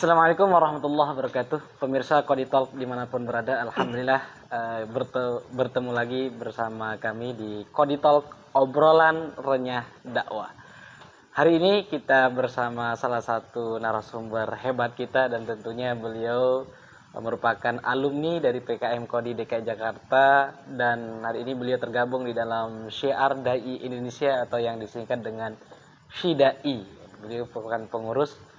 Assalamualaikum warahmatullahi wabarakatuh. Pemirsa Qodi Talk dimanapun berada, alhamdulillah bertemu lagi bersama kami di Qodi Talk, obrolan renyah dakwah. Hari ini kita bersama salah satu narasumber hebat kita, dan tentunya beliau merupakan alumni dari PKM Qodi DKI Jakarta, dan hari ini beliau tergabung di dalam Syiar Dai Indonesia atau yang disingkat dengan Syidai. Beliau merupakan pengurus.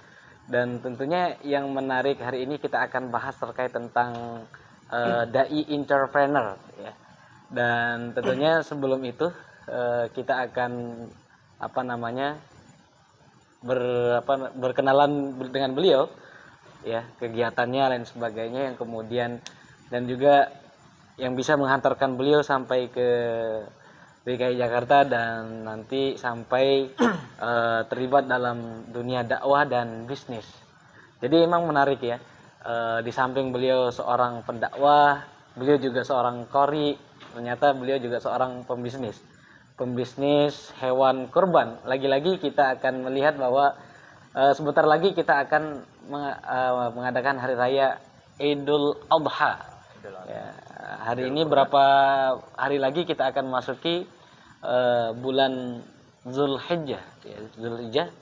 Dan tentunya yang menarik hari ini kita akan bahas terkait tentang dai entrepreneur ya. Dan tentunya sebelum itu kita akan berkenalan dengan beliau ya, kegiatannya lain sebagainya, yang kemudian dan juga yang bisa menghantarkan beliau sampai ke DKI Jakarta dan nanti sampai terlibat dalam dunia dakwah dan bisnis. Jadi memang menarik ya. Di samping beliau seorang pendakwah, beliau juga seorang qori. Ternyata beliau juga seorang pembisnis hewan kurban. Lagi-lagi kita akan melihat bahwa sebentar lagi kita akan mengadakan hari raya Idul Adha. Ya, hari ini berapa hari lagi kita akan masuki bulan Zulhijjah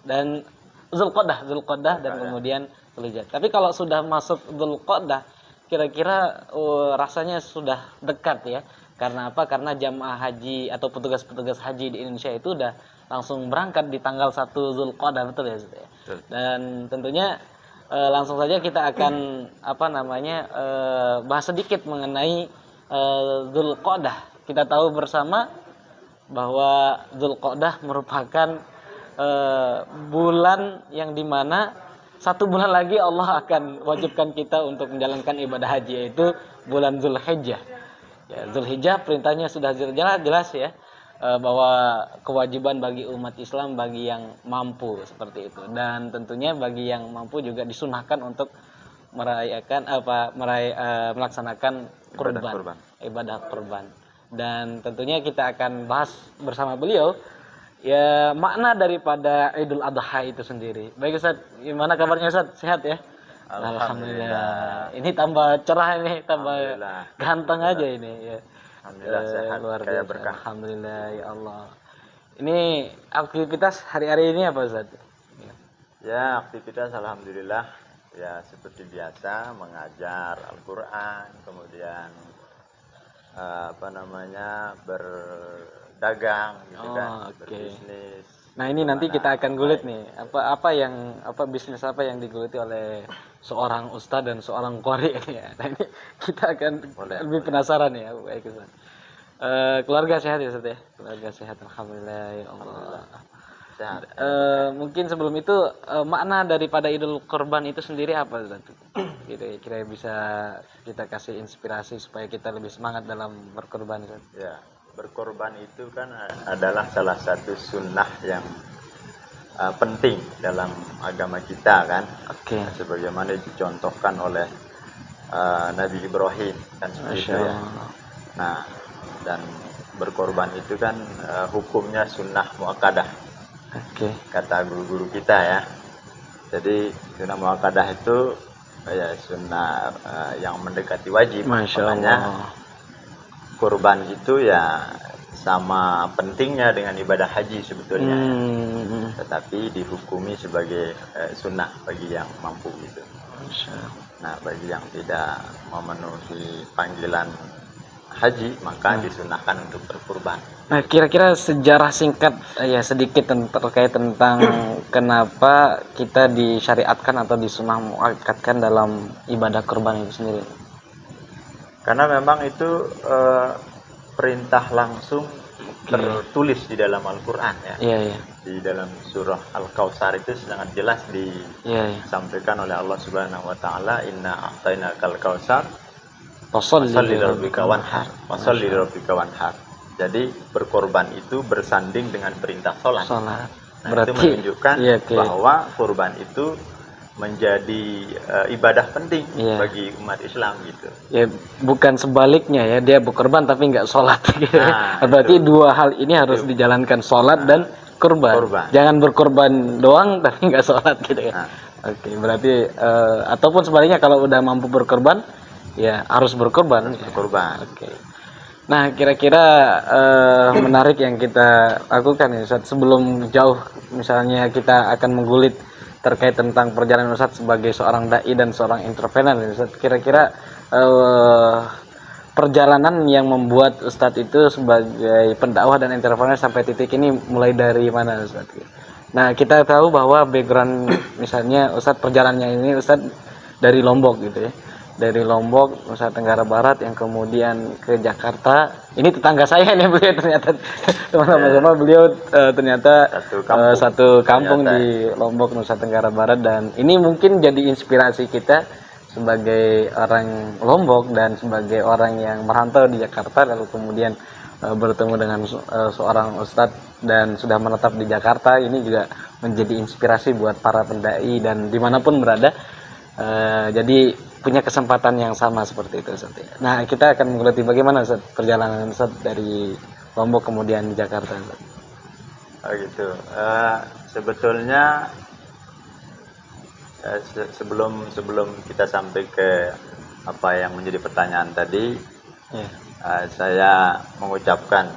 dan Zulqa'dah dan kemudian Zulhijjah. Tapi kalau sudah masuk Zulqa'dah, kira-kira rasanya sudah dekat ya. Karena apa? Karena jamaah haji atau petugas-petugas haji di Indonesia itu udah langsung berangkat di tanggal 1 Zulqa'dah, betul ya? Dan tentunya langsung saja kita akan bahas sedikit mengenai Zulqa'dah. Kita tahu bersama bahwa Zulqa'dah merupakan bulan yang dimana satu bulan lagi Allah akan wajibkan kita untuk menjalankan ibadah haji, yaitu bulan Zulhijjah. Ya, Zulhijjah perintahnya sudah jelas ya, bahwa kewajiban bagi umat Islam bagi yang mampu seperti itu, dan tentunya bagi yang mampu juga disunahkan untuk melaksanakan ibadah kurban. Dan tentunya kita akan bahas bersama beliau ya makna daripada Idul Adha itu sendiri. Baik Ustaz, gimana kabarnya Ustaz? Sehat ya? Alhamdulillah. Ini tambah cerah ini, tambah ganteng aja ini ya. Alhamdulillah sehat, luar kaya biasa. berkah. Alhamdulillah ya Allah. Ini aktivitas hari-hari ini apa Ustaz? Ya, aktivitas alhamdulillah ya seperti biasa, mengajar Al-Qur'an, kemudian berdagang gitu kan, berbisnis. Nah, ini nanti kita akan gulit nih, bisnis apa yang digeluti oleh seorang ustadz dan seorang qori ya. Nah, ini kita akan lebih penasaran ya. Baik Ustaz. Keluarga sehat ya Ustaz ya? Keluarga sehat, alhamdulillah ya Allah. Sehat. Mungkin sebelum itu makna daripada Idul Kurban itu sendiri apa Ustaz? Kira-kira bisa kita kasih inspirasi supaya kita lebih semangat dalam berkorban Ustaz. Ya, berkorban itu kan adalah salah satu sunnah yang penting dalam agama kita kan. Oke. Sebagaimana dicontohkan oleh Nabi Ibrahim kan seperti itu ya. Nah, dan berkorban itu kan hukumnya sunnah muakkadah. Kata guru-guru kita ya. Jadi sunnah muakkadah itu ya sunnah yang mendekati wajib. Makanya kurban itu ya sama pentingnya dengan ibadah haji sebetulnya. Tetapi dihukumi sebagai sunnah bagi yang mampu gitu. Nah, bagi yang tidak memenuhi panggilan haji maka disunahkan untuk berkurban. Nah, kira-kira sejarah singkat ya sedikit terkait tentang kenapa kita disyariatkan atau disunah muakkadkan dalam ibadah kurban itu sendiri. Karena memang itu perintah langsung tertulis di dalam Al-Qur'an ya. Iya. Di dalam surah Al-Kautsar itu sangat jelas disampaikan oleh Allah Subhanahu wa taala, "Inna a'tainakal kautsar fasholli lirabbika wanhar." Fasholli lirabbika wanhar. Jadi berkorban itu bersanding dengan perintah sholat. Nah, berarti itu menunjukkan bahwa kurban itu menjadi ibadah penting bagi umat Islam gitu. Ya, bukan sebaliknya ya, dia berkorban tapi nggak sholat. Gitu. Nah, berarti dua hal ini harus dijalankan, sholat dan kurban. Jangan berkorban doang tapi nggak sholat gitu ya. Oke, berarti ataupun sebaliknya kalau udah mampu berkorban, ya harus berkorban. Berkorban. Oke. Nah, kira-kira menarik yang kita lakukan ya Ustaz. Sebelum jauh misalnya kita akan menggulit terkait tentang perjalanan Ustaz sebagai seorang dai dan seorang entrepreneur ya Ustaz. Kira-kira perjalanan yang membuat Ustadz itu sebagai pendakwah dan entrepreneur sampai titik ini mulai dari mana Ustadz? Nah, kita tahu bahwa background misalnya Ustadz perjalanannya ini Ustadz dari Lombok gitu ya. Dari Lombok, Nusa Tenggara Barat yang kemudian ke Jakarta. Ini tetangga saya nih beliau ternyata teman-teman beliau ternyata satu kampung di Lombok Nusa Tenggara Barat, dan ini mungkin jadi inspirasi kita sebagai orang Lombok dan sebagai orang yang merantau di Jakarta lalu kemudian bertemu dengan seorang ustadz dan sudah menetap di Jakarta. Ini juga menjadi inspirasi buat para pendai dan dimanapun berada, jadi punya kesempatan yang sama seperti itu Ustaz. Nah, kita akan mengikuti bagaimana Ustaz perjalanan Ustaz dari Lombok kemudian di Jakarta Ustaz. Oh gitu. Sebetulnya sebelum kita sampai ke apa yang menjadi pertanyaan tadi, saya mengucapkan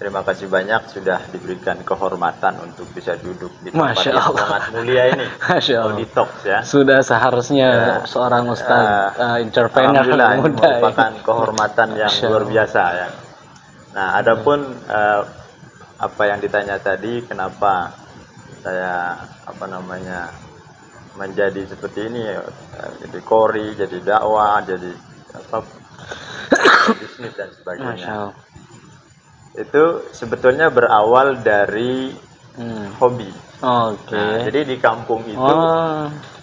terima kasih banyak sudah diberikan kehormatan untuk bisa duduk di tempat yang sangat mulia ini. Auditox ya. Sudah seharusnya seorang ustaz entrepreneur muda merupakan ya. Kehormatan yang luar biasa ya. Nah, adapun apa yang ditanya tadi, kenapa saya menjadi seperti ini, jadi kori, jadi dakwah, jadi bisnis dan sebagainya. Itu sebetulnya berawal dari hobi. Oke. Nah, jadi di kampung itu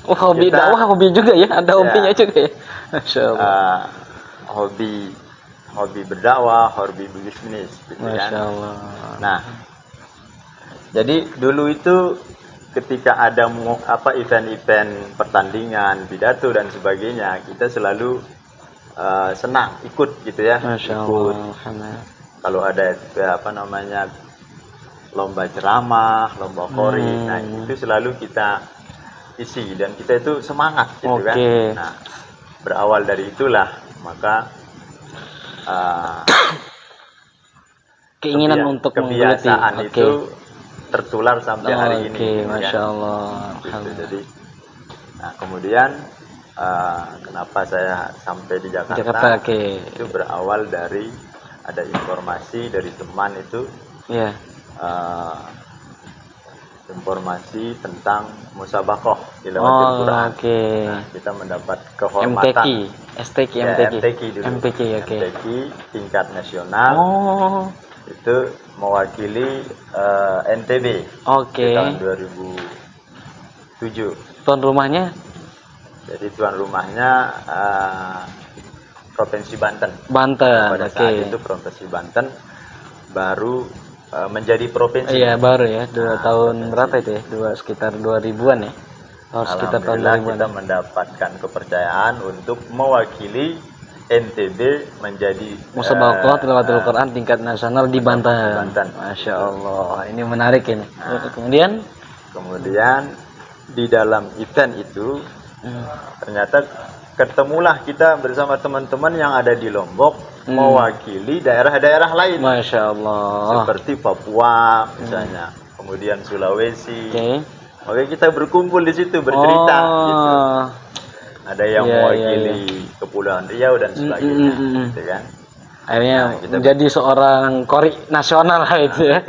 hobi dakwah, hobi juga ya, ada hobinya juga ya. Masya Allah. Hobi berdakwah, hobi bisnis gitu kan. Masya Allah. Nah, jadi dulu itu ketika ada event-event pertandingan, pidato dan sebagainya, kita selalu senang ikut gitu ya. Masya ikut. Allah. Kalau ada lomba ceramah, lomba kori, nah itu selalu kita isi dan kita itu semangat gitu kan. Nah, berawal dari itulah maka keinginan untuk kebiasaan itu tertular sampai hari ini. Masya Allah. Gitu. Jadi, nah kemudian kenapa saya sampai di Jakarta? Itu berawal dari ada informasi dari teman itu, informasi tentang musabaqah tilawatil Quran. Nah, kita mendapat kehormatan MTQ tingkat nasional. Itu mewakili NTB tahun 2007. Tuan rumahnya? Jadi tuan rumahnya Provinsi Banten. Pada saat itu Provinsi Banten baru menjadi provinsi. Iya, baru ya. Tahun berapa itu ya? Sekitar 2000-an ya. Sekitar tahun 2000-an. Kita mendapatkan kepercayaan untuk mewakili NTB menjadi musabaqah tilawatul Quran tingkat nasional di Banten. Masya Allah, ini menarik ini. Kemudian di dalam event itu ternyata ketemulah kita bersama teman-teman yang ada di Lombok mewakili daerah-daerah lain. Masya Allah. Seperti Papua misalnya, kemudian Sulawesi. Maka kita berkumpul di situ bercerita gitu. Ada yang mewakili Kepulauan Riau dan sebagainya, gitu kan. Akhirnya menjadi seorang kori nasional lah itu ya.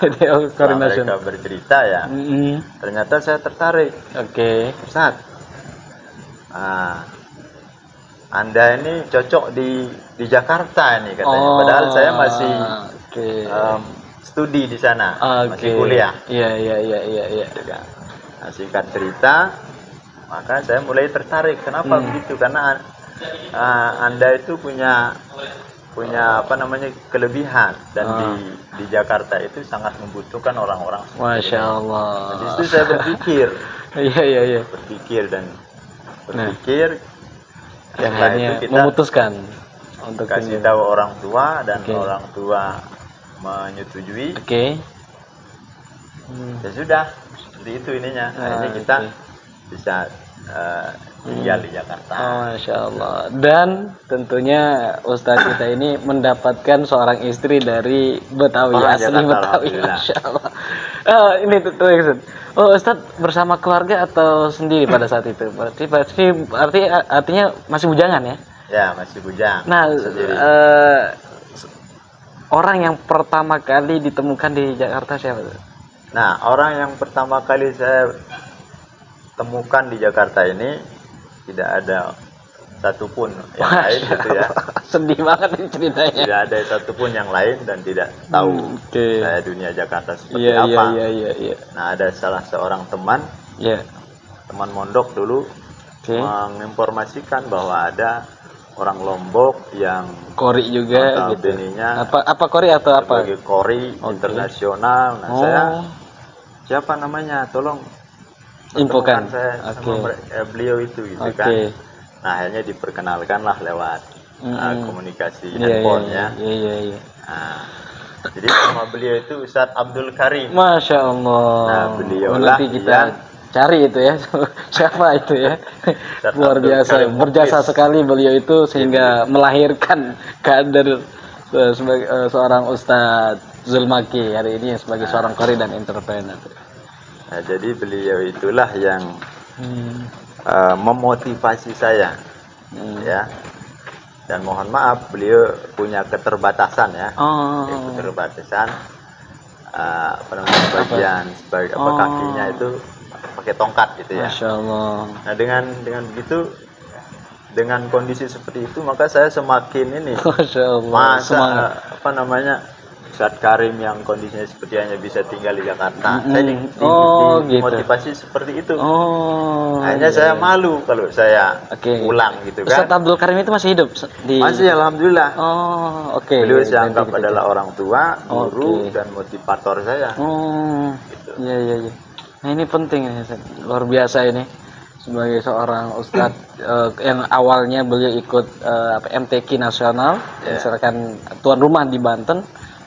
Mereka bercerita ya. Ternyata saya tertarik. Ustaz, Anda ini cocok di Jakarta ini katanya. Padahal saya masih studi di sana, masih kuliah. Iya. Nah, singkat cerita, maka saya mulai tertarik. Kenapa begitu? Karena Anda itu punya kelebihan dan di Jakarta itu sangat membutuhkan orang-orang. Masya Allah. Di situ saya berpikir. Iya. Berpikir. Yang akhirnya memutuskan untuk kasih tahu orang tua dan orang tua menyetujui. Ya sudah, seperti itu ininya. Akhirnya kita bisa tinggal di Jakarta. Masya Allah. Dan tentunya Ustadz kita ini mendapatkan seorang istri dari Betawi, Orang asli Jakarta, Betawi. alhamdulillah. Masya Allah. Ini tuh Ustadz. Oh, Ustadz bersama keluarga atau sendiri pada saat itu? Berarti artinya masih bujangan ya? Ya, masih bujang. Nah, sendiri. orang yang pertama kali ditemukan di Jakarta siapa? Nah, orang yang pertama kali saya temukan di Jakarta ini tidak ada satupun yang lain gitu ya. Sedih banget ini ceritanya. Tidak ada satupun yang lain dan tidak tahu Oke. saya dunia Jakarta seperti Iya, apa. iya. Nah, ada salah seorang teman Iya. mondok dulu Oke. menginformasikan bahwa ada orang Lombok yang Kori juga gitu. notabene-nya Apa kori atau apa? sebagai kori internasional. Nah, Oh, saya siapa namanya? Tolong infokan. pertemukan saya sama beliau itu gitu Oke. kan. Nah, akhirnya diperkenalkanlah lewat komunikasi Iya, handphone ya. Iya. Nah, jadi nama beliau itu Ustadz Abdul Karim. Masya Allah. Nah, beliau nanti lah kita yang- cari itu ya. Siapa itu ya? Ustadz Luar Abdul biasa. Karim Berjasa Muklis. sekali beliau itu sehingga melahirkan kader sebagai seorang Ustadz Zulmaki hari ini sebagai seorang kori dan entrepreneur. Nah, jadi beliau itulah yang Hmm. memotivasi saya ya. Dan mohon maaf beliau punya keterbatasan ya. Oh. Keterbatasan apa namanya bagian sebagai apa kakinya itu pakai tongkat gitu ya. Masya Allah. Nah, dengan begitu, dengan kondisi seperti itu, maka saya semakin ini Masya Allah. masa Semangat. apa namanya Ustadz Karim yang kondisinya seperti hanya bisa tinggal di Jakarta. Saya Oh, gitu. dimotivasi seperti itu. Oh. Hanya iya. saya malu kalau saya Oke. pulang gitu Ustadz kan. Abdul Karim itu masih hidup di. Masih alhamdulillah. Oh, oke. Beliau saya anggap Nanti kita adalah orang tua, guru Oke. dan motivator saya. Oh, Gitu. iya. Nah ini penting ini, Ustaz. Luar biasa ini sebagai seorang ustadz yang awalnya beliau ikut MTQ nasional, misalkan tuan rumah di Banten,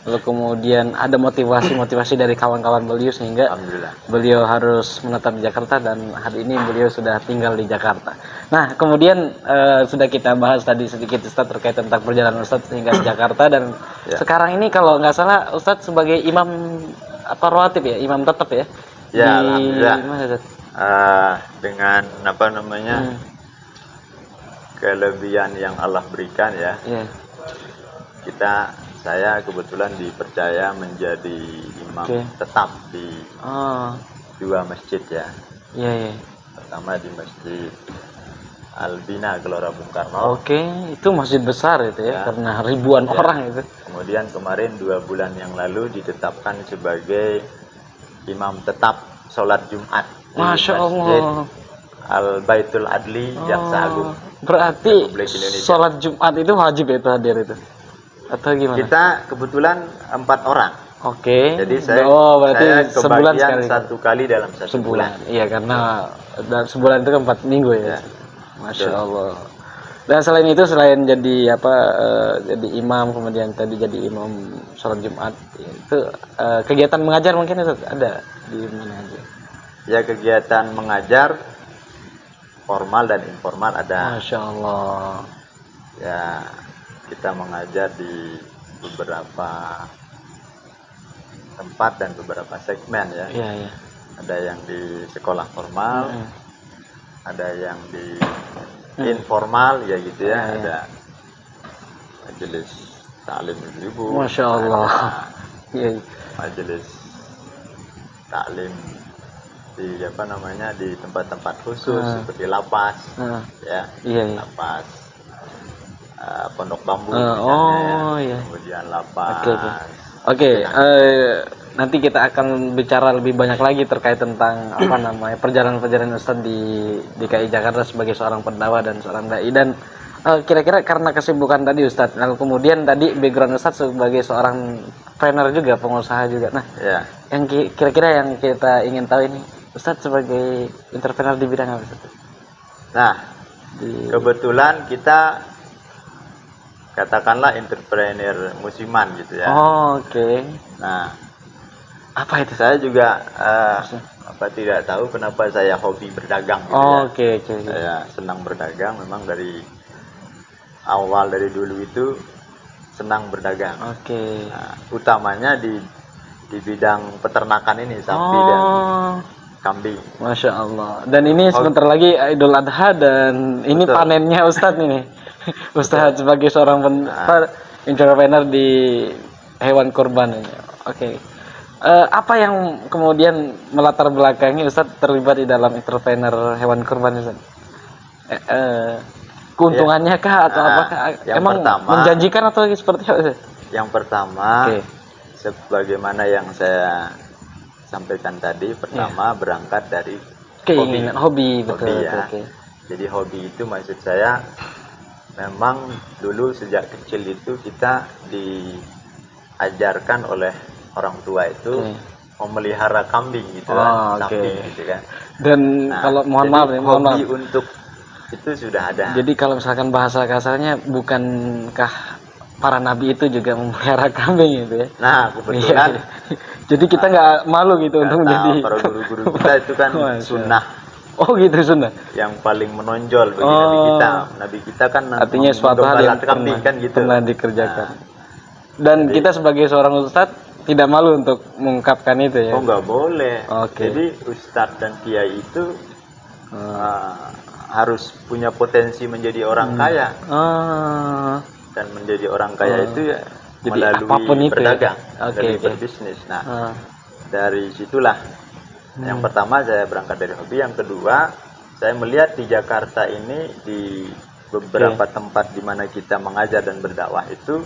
lalu kemudian ada motivasi dari kawan-kawan beliau sehingga Alhamdulillah. beliau harus menetap di Jakarta dan hari ini beliau sudah tinggal di Jakarta. Nah, kemudian sudah kita bahas tadi sedikit Ustadz terkait tentang perjalanan Ustadz hingga di Jakarta dan sekarang ini kalau nggak salah Ustadz sebagai imam apa rawatib ya, imam tetap ya? Ya, di alhamdulillah. mana, Ustadz? Dengan apa namanya kelebihan yang Allah berikan ya, Iya. saya kebetulan dipercaya menjadi imam Oke. tetap di Oh, 2 masjid ya. iya. Pertama di Masjid Albina Gelora Bung Karno. Oke, itu masjid besar itu ya, karena ribuan orang itu. Kemudian kemarin 2 bulan yang lalu ditetapkan sebagai imam tetap sholat Jumat di Masya Masjid Allah. Al Baitul Adli Jaksa Agung. Berarti Republik Indonesia. sholat Jumat itu wajib ya itu hadir itu? Atau gimana? Kita kebetulan 4 orang. Oke. Jadi saya berarti sebulan kebagian sekali. 1 kali dalam 1 bulan. Iya, karena dan sebulan itu kan 4 minggu ya. Masya Allah. Dan selain itu, selain jadi jadi imam, kemudian tadi jadi imam sholat Jumat, itu kegiatan mengajar mungkin itu ada di mana aja? Ya, kegiatan mengajar formal dan informal ada. Masya Allah. Ya, kita mengajar di beberapa tempat dan beberapa segmen ya. Iya. Ada yang di sekolah formal, ada yang di informal ya gitu ya. Ada majelis taklim ibu-ibu. Masya Allah. Iya. Majelis taklim di apa namanya di tempat-tempat khusus seperti lapas ya. Iya. Lapas Pondok Bambu misalnya, Oh iya. kemudian lapas Oke, nanti kita akan bicara lebih banyak lagi terkait tentang apa namanya perjalanan Ustadz di DKI Jakarta sebagai seorang pendakwah dan seorang dai dan kira-kira karena kesibukan tadi Ustadz, lalu kemudian tadi background Ustadz sebagai seorang trainer juga, pengusaha juga. Nah, ya. yang kira-kira yang kita ingin tahu ini Ustadz sebagai entrepreneur di bidang apa Ustadz? Nah, kebetulan kita katakanlah entrepreneur musiman gitu ya. Oh, oke. Nah, Apa itu? Saya juga tidak tahu kenapa saya hobi berdagang gitu ya. Oke. Saya senang berdagang, memang dari awal, dari dulu itu senang berdagang. Oke. Nah, utamanya di bidang peternakan ini, sapi dan kambing. Masya Allah. Dan ini sebentar lagi Idul Adha dan ini Betul. panennya Ustadz ini. Ustadz sebagai seorang entrepreneur di hewan kurban ini. Oke. Apa yang kemudian melatar belakangi Ustadz terlibat di dalam entrepreneur hewan kurban Ustadz? Keuntungannya kah atau apakah? Yang Emang pertama, menjanjikan atau seperti apa? Yang pertama, Oke. sebagaimana yang saya sampaikan tadi, pertama berangkat dari Keinginan hobi, betul, ya. oke. Jadi hobi itu maksud saya memang dulu sejak kecil itu kita diajarkan oleh orang tua itu memelihara kambing gitu kan, sapi gitu kan. Dan kalau mohon maaf ya, hobi untuk itu sudah ada. Jadi kalau misalkan bahasa kasarnya, bukankah para nabi itu juga memelihara kambing gitu ya? Nah, kebetulan jadi kita nggak malu gitu untuk menjadi para guru-guru kita itu kan sunnah. Oh gitu, sunnah. Yang paling menonjol bagi nabi kita. Nabi kita kan artinya suatu hal yang kambing kan gitu. Pernah dikerjakan. Dan jadi, kita sebagai seorang ustadz tidak malu untuk mengungkapkan itu ya? Oh, nggak boleh. Oke. Jadi ustadz dan kiai itu harus punya potensi menjadi orang kaya. Dan menjadi orang kaya itu ya jadi melalui berdagang, melalui berbisnis. Nah, dari situlah yang pertama saya berangkat dari hobi. Yang kedua, saya melihat di Jakarta ini, di beberapa tempat di mana kita mengajar dan berdakwah itu,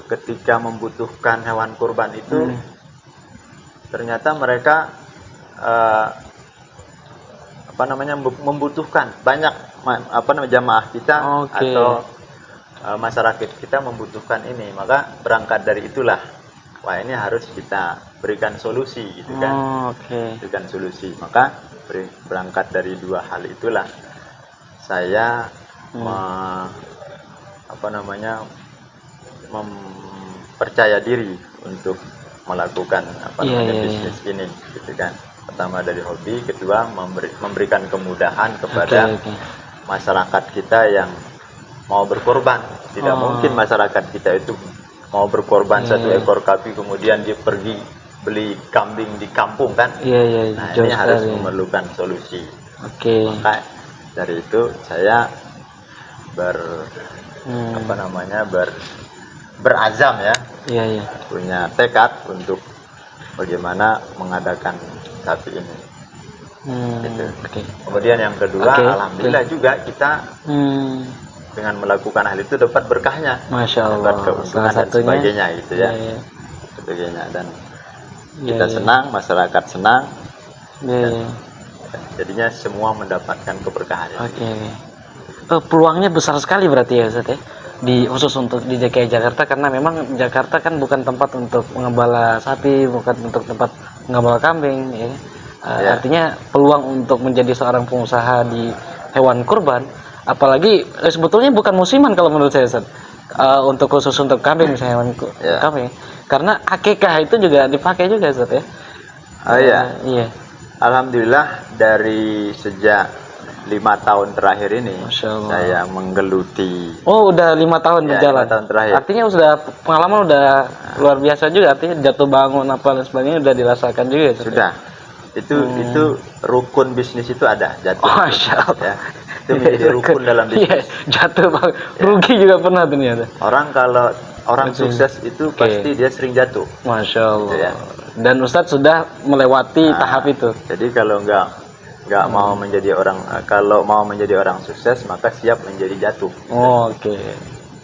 ketika membutuhkan hewan kurban itu, ternyata mereka membutuhkan banyak jamaah kita atau masyarakat kita membutuhkan ini. Maka berangkat dari itulah, wah ini harus kita berikan solusi gitu kan. Berikan solusi. Maka berangkat dari dua hal itulah saya mempercaya diri untuk melakukan bisnis ini gitu kan. Pertama dari hobi, kedua memberikan kemudahan kepada masyarakat kita yang mau berkorban. Tidak mungkin masyarakat kita itu mau berkorban 1 ekor kambing kemudian dia pergi beli kambing di kampung kan. Nah, ini harus memerlukan solusi. Maka dari itu saya berazam ya. Punya tekad untuk bagaimana mengadakan sapi ini. Gitu. Kemudian yang kedua, alhamdulillah juga kita dengan melakukan hal itu dapat berkahnya, dapat keuntungan dan sebagainya gitu ya. Sebagainya, dan kita senang, masyarakat senang, dan jadinya semua mendapatkan keberkahan. Peluangnya besar sekali berarti ya Ustaz ya, khusus untuk di DKI Jakarta, karena memang Jakarta kan bukan tempat untuk mengembala sapi, bukan untuk tempat mengembala kambing ya. Artinya peluang untuk menjadi seorang pengusaha di hewan kurban, apalagi sebetulnya bukan musiman kalau menurut saya Ustaz. Untuk khusus untuk kambing misalnya hewan kambing, karena akikah itu juga dipakai juga Ustaz ya. Iya. Alhamdulillah dari sejak 5 tahun terakhir ini saya menggeluti. Oh, udah 5 tahun berjalan. 5 tahun terakhir. Artinya sudah pengalaman udah luar biasa juga. Artinya jatuh bangun apa dan sebagainya udah dirasakan juga. Sudah. Itu rukun bisnis itu ada jatuh. Masya Allah. Itu menjadi rukun dalam bisnis. Jatuh bangun. Rugi juga pernah ternyata. Kalau orang sukses itu pasti dia sering jatuh. Masya Allah. Gitu ya. Dan Ustadz sudah melewati tahap itu. Jadi kalau mau menjadi orang, kalau mau menjadi orang sukses maka siap menjadi jatuh.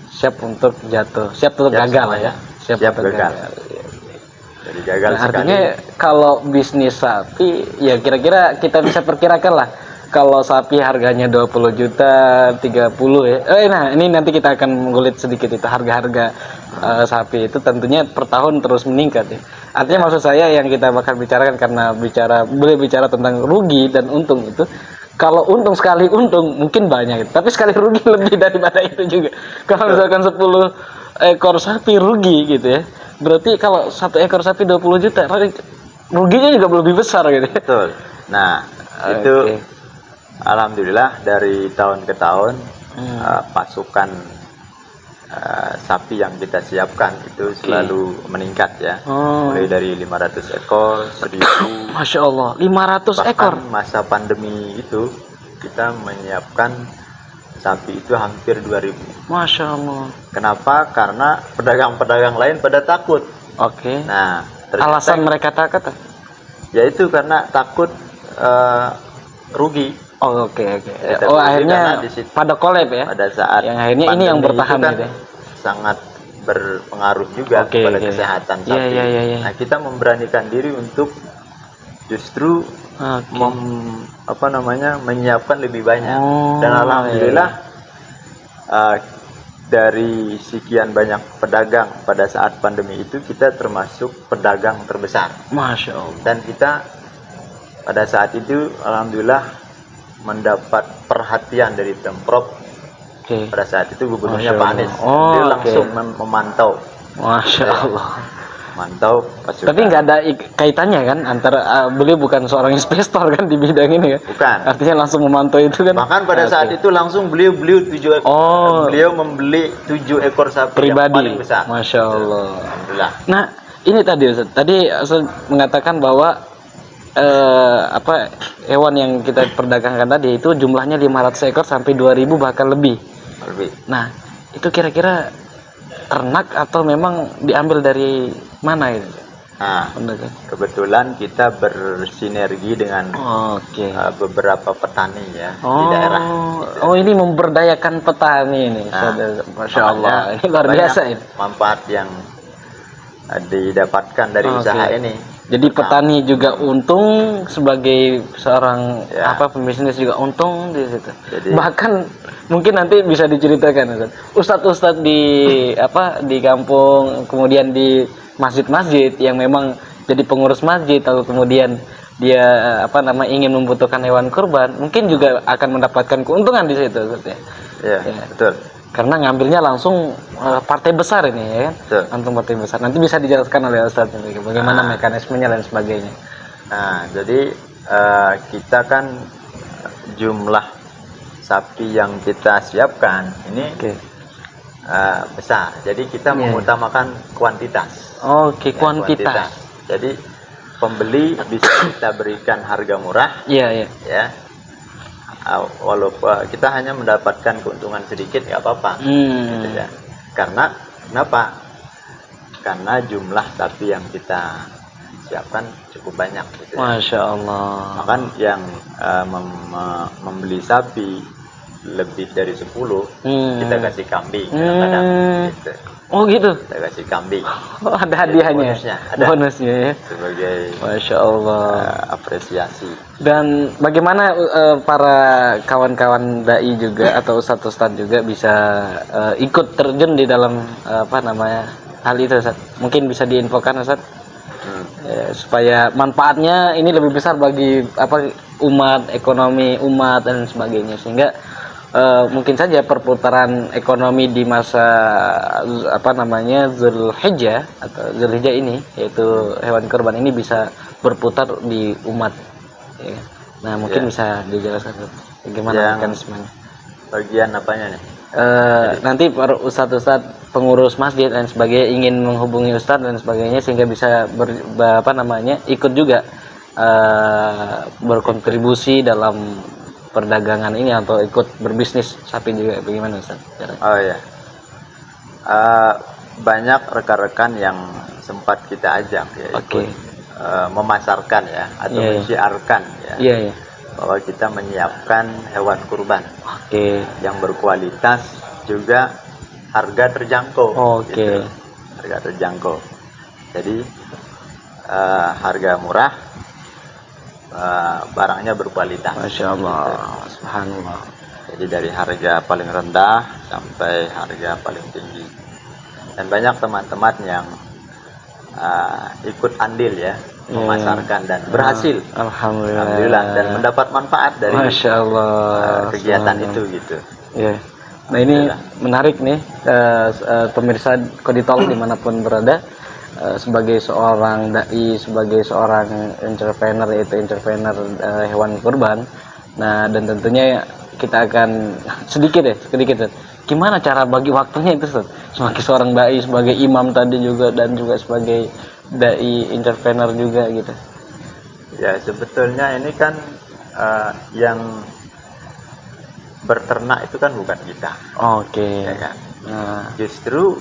Siap untuk jatuh, siap untuk gagal ya. Siap gagal. Jadi gagal sekali. Artinya kalau bisnis sapi ya kira-kira kita bisa perkirakan lah, kalau sapi harganya 20 juta, 30 ya. Nah, ini nanti kita akan mengulik sedikit itu harga-harga sapi itu tentunya per tahun terus meningkat ya. Artinya maksud saya yang kita bakal bicarakan, karena boleh bicara tentang rugi dan untung itu. Kalau untung sekali untung mungkin banyak, tapi sekali rugi lebih daripada itu juga. Kalau misalkan 10 ekor sapi rugi gitu ya, Berarti kalau satu ekor sapi 20 juta, ruginya juga lebih besar gitu. Betul. Nah, itu Oke. alhamdulillah dari tahun ke tahun pasukan sapi yang kita siapkan itu selalu meningkat ya. Mulai dari 500 ekor, 1000. Masya Allah, 500 ekor. Bahkan masa pandemi itu kita menyiapkan sapi itu hampir 2000. Masya Allah. Kenapa? Karena pedagang-pedagang lain pada takut. Oke. Nah, ternyata Alasan mereka takut? yaitu karena takut rugi. Oh, oke. Kita Oh, rugi akhirnya karena di situ pada collab ya. pada saat yang akhirnya ini yang pandemi bertahan itu kan gitu ya. sangat berpengaruh juga Oke, kepada oke. kesehatan Iya, sapi. iya. Nah, kita memberanikan diri untuk justru Oke. menyiapkan lebih banyak. Oh, Dan alhamdulillah dari sekian banyak pedagang pada saat pandemi itu kita termasuk pedagang terbesar. Masya Allah. Dan kita pada saat itu alhamdulillah mendapat perhatian dari Pemprov. Oke. Pada saat itu gubernurnya Masya Pak Allah. Anies, Oh, dia oke. langsung memantau Masya Allah. pasukan. Tapi nggak ada kaitannya kan antara beliau bukan seorang investor kan di bidang ini kan? Bukan. Artinya langsung memantau itu kan? Bahkan pada saat itu langsung beliau membeli 7 ekor sapi Pribadi. yang paling besar. Masya Allah. Alhamdulillah. Nah, ini tadi Ustaz. Tadi Ustaz mengatakan bahwa hewan yang kita perdagangkan tadi itu jumlahnya 500 ekor sampai 2000 bahkan lebih. Nah, itu kira-kira ternak atau memang diambil dari mana itu? Nah, kebetulan kita bersinergi dengan beberapa petani ya di daerah. Oh, ini memberdayakan petani ini. Masya Allah, ini luar biasa ini. Manfaat yang didapatkan dari usaha ini. Jadi petani juga untung, sebagai seorang pembisnis juga untung di situ. Jadi, bahkan mungkin nanti bisa diceritakan Ustadz di kampung, kemudian di masjid-masjid yang memang jadi pengurus masjid, atau kemudian dia ingin membutuhkan hewan kurban, mungkin juga akan mendapatkan keuntungan di situ, Ustadz, ya. Betul. Karena ngambilnya langsung partai besar ini ya kan, langsung partai besar. Nanti bisa dijelaskan oleh Ustadz bagaimana mekanismenya dan sebagainya. Nah, jadi kita kan jumlah sapi yang kita siapkan ini besar. Jadi kita mengutamakan kuantitas. Kuantitas. Jadi pembeli bisa kita berikan harga murah. Iya. Ya. Walaupun kita hanya mendapatkan keuntungan sedikit nggak apa-apa. Gitu ya. Karena kenapa? Karena jumlah sapi yang kita siapkan cukup banyak. Gitu ya. Masya Allah. Bahkan yang membeli sapi lebih dari 10 kita kasih kambing kadang-kadang gitu. Oh gitu. Kita kasih kambing. Oh, ada hadiahnya. Bonusnya ya. Sebagai Masya Allah apresiasi. Dan bagaimana para kawan-kawan dai juga atau ustadz-ustadz juga bisa ikut terjun di dalam hal itu, Ustadz? Mungkin bisa diinfokan, Ustadz, supaya manfaatnya ini lebih besar bagi umat, ekonomi umat dan sebagainya, sehingga mungkin saja perputaran ekonomi di masa Zulhijjah atau Zulhijjah ini, yaitu hewan kurban ini, bisa berputar di umat ya. Nah, mungkin bisa dijelaskan bagaimana mekanismenya. Bagian apanya nih? Nanti para ustadz-ustadz pengurus masjid dan sebagainya ingin menghubungi ustadz dan sebagainya, sehingga bisa ikut juga berkontribusi dalam perdagangan ini atau ikut berbisnis sapi juga. Bagaimana, Ustaz? Oh ya, banyak rekan-rekan yang sempat kita ajak ya, ikut memasarkan ya atau menyiarkan ya, bahwa kita menyiapkan hewan kurban yang berkualitas, juga harga terjangkau. Gitu. Harga terjangkau. Jadi harga murah, barangnya berkualitas. Masya Allah, subhanallah. Jadi dari harga paling rendah sampai harga paling tinggi. Dan banyak teman-teman yang ikut andil ya, memasarkan dan berhasil. Alhamdulillah, dan mendapat manfaat dari Masya Allah, kegiatan itu gitu. Ya. Nah, ini menarik nih pemirsa Qodi Talk dimanapun berada. sebagai seorang dai, sebagai seorang entrepreneur, yaitu entrepreneur hewan kurban. Nah, dan tentunya kita akan sedikit Ustaz. Gimana cara bagi waktunya itu Ustaz? Sebagai seorang dai, sebagai imam tadi juga, dan juga sebagai dai entrepreneur juga gitu. Ya, sebetulnya ini kan yang berternak itu kan bukan kita. Oke. Ya kan? Nah, Justru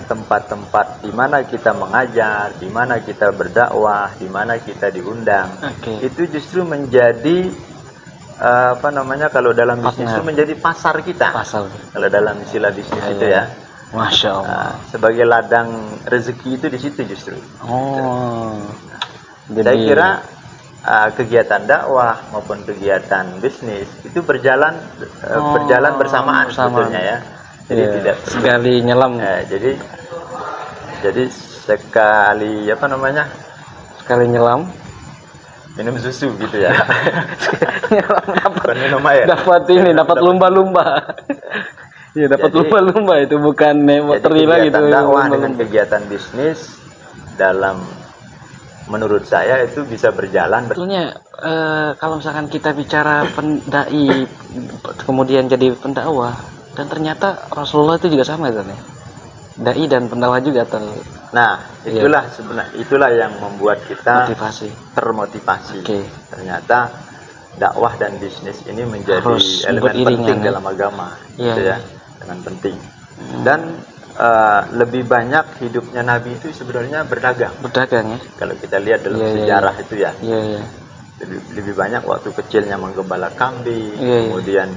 tempat-tempat di mana kita mengajar, di mana kita berdakwah, di mana kita diundang, oke. itu justru menjadi kalau dalam bisnis itu menjadi pasar kita. Pasal. Kalau dalam istilah bisnis Ya, itu ya. ya. Masya Allah. Sebagai ladang rezeki itu di situ justru. Oh. Saya kira kegiatan dakwah maupun kegiatan bisnis itu berjalan bersamaan sebetulnya ya. Jadi tidak sekali nyelam. Jadi sekali Sekali nyelam minum susu gitu ya. nyelam dapat minum air. Dapat lumba-lumba. Iya, dapat lumba-lumba, itu bukan terila gitu. Kegiatan dakwah dengan kegiatan bisnis menurut saya itu bisa berjalan. Betulnya kalau misalkan kita bicara pendai kemudian jadi pendakwah, dan ternyata Rasulullah itu juga sama kan ya, dai dan pendakwah juga Nah, itulah yang membuat kita termotivasi. Okay. Ternyata dakwah dan bisnis ini menjadi harus elemen penting dalam agama, gitu ya, dengan penting. Dan lebih banyak hidupnya Nabi itu sebenarnya berdagang ya. Kalau kita lihat dalam sejarah itu ya. Lebih banyak waktu kecilnya menggembala kambing, kemudian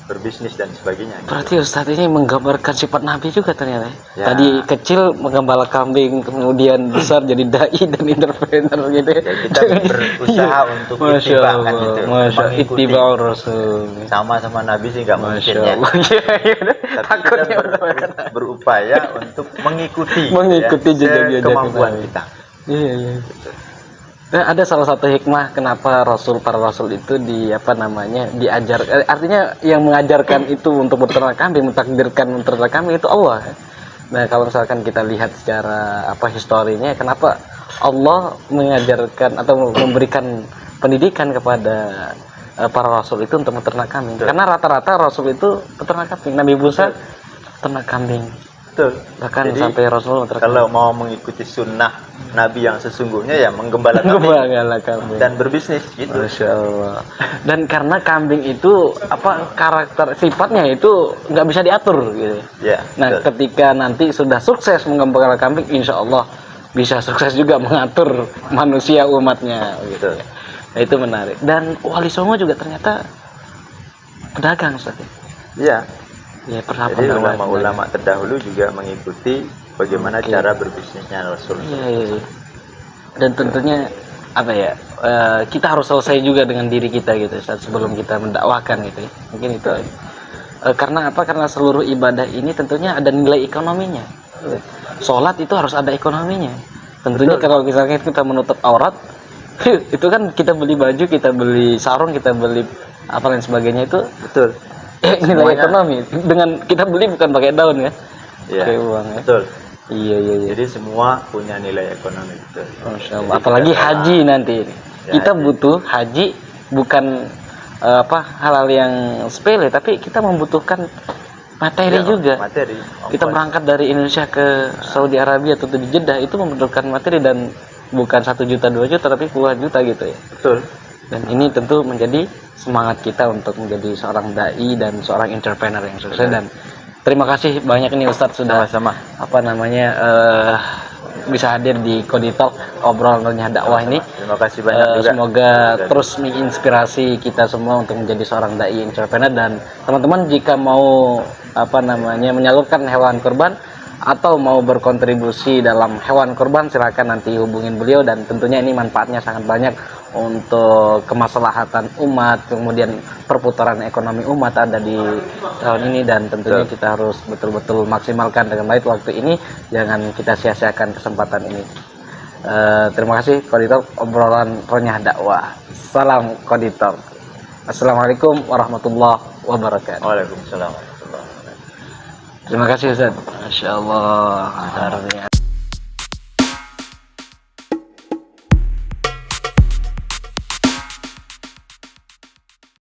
berbisnis dan sebagainya. Berarti Ustaz ini menggambarkan sifat Nabi juga ternyata. Ya. Tadi kecil menggembala kambing, kemudian besar jadi dai dan entrepreneur gitu. Ya, kita berusaha untuk ittiba gitu. Mengikuti Rasul. Sama Nabi sih nggak mungkin ya. Tapi kita berupaya untuk mengikuti jejak kemampuan kita. Iya. Nah, ada salah satu hikmah kenapa para rasul itu diajar, artinya yang mengajarkan itu untuk berternak kambing, mentakdirkan berternak kambing itu Allah. Nah, kalau misalkan kita lihat secara historinya, kenapa Allah mengajarkan atau memberikan pendidikan kepada para rasul itu untuk berternak kambing? Betul. Karena rata-rata rasul itu peternak kambing. Nabi Musa ternak kambing. Betul. Bahkan sampai Rasulullah kalau mau mengikuti sunnah Nabi yang sesungguhnya ya menggembala kambing dan berbisnis gitu. Masya Allah. Dan karena kambing itu karakter sifatnya itu nggak bisa diatur gitu. Ya, nah, ketika nanti sudah sukses menggembala kambing, insya Allah bisa sukses juga mengatur manusia umatnya gitu. Nah, itu menarik. Dan Wali Songo juga ternyata pedagang Ustaz. Iya. Ya, jadi ulama-ulama terdahulu juga mengikuti bagaimana cara berbisnisnya Rasul. Iya. Dan tentunya kita harus selesai juga dengan diri kita gitu sebelum kita mendakwahkan gitu ya. Mungkin itu. Karena seluruh ibadah ini tentunya ada nilai ekonominya. Sholat itu harus ada ekonominya. Tentunya kalau misalnya kita menutup aurat, itu kan kita beli baju, kita beli sarung, kita beli apa lain sebagainya itu. Betul. Nilai ekonomi dengan kita beli bukan pakai daun ya, pakai uang ya. Betul. Iya. Jadi semua punya nilai ekonomi. Betul. Masya Allah. Apalagi haji nanti. Kita butuh haji bukan hal-hal yang sepele, tapi kita membutuhkan materi juga. Materi. Kita berangkat dari Indonesia ke Saudi Arabia atau di Jeddah itu membutuhkan materi, dan bukan 1 juta 2 juta tapi puluhan juta gitu ya. Betul. Dan ini tentu menjadi semangat kita untuk menjadi seorang dai dan seorang entrepreneur yang sukses. Dan terima kasih banyak nih Ustadz sudah bisa hadir di Kodi Talk, obrolan dakwah ini. Terima kasih banyak juga. Semoga terus menginspirasi kita semua untuk menjadi seorang dai entrepreneur. Dan teman-teman jika mau menyalurkan hewan kurban atau mau berkontribusi dalam hewan kurban, silakan nanti hubungin beliau, dan tentunya ini manfaatnya sangat banyak untuk kemaslahatan umat, kemudian perputaran ekonomi umat ada di tahun ini, dan tentunya kita harus betul-betul maksimalkan dengan baik waktu ini, jangan kita sia-siakan kesempatan ini. Terima kasih Kodi Talk, obrolan renyah dakwah. Salam Kodi Talk. Assalamualaikum warahmatullahi wabarakatuh. Waalaikumsalam. Terima kasih Ustaz. Masya Allah.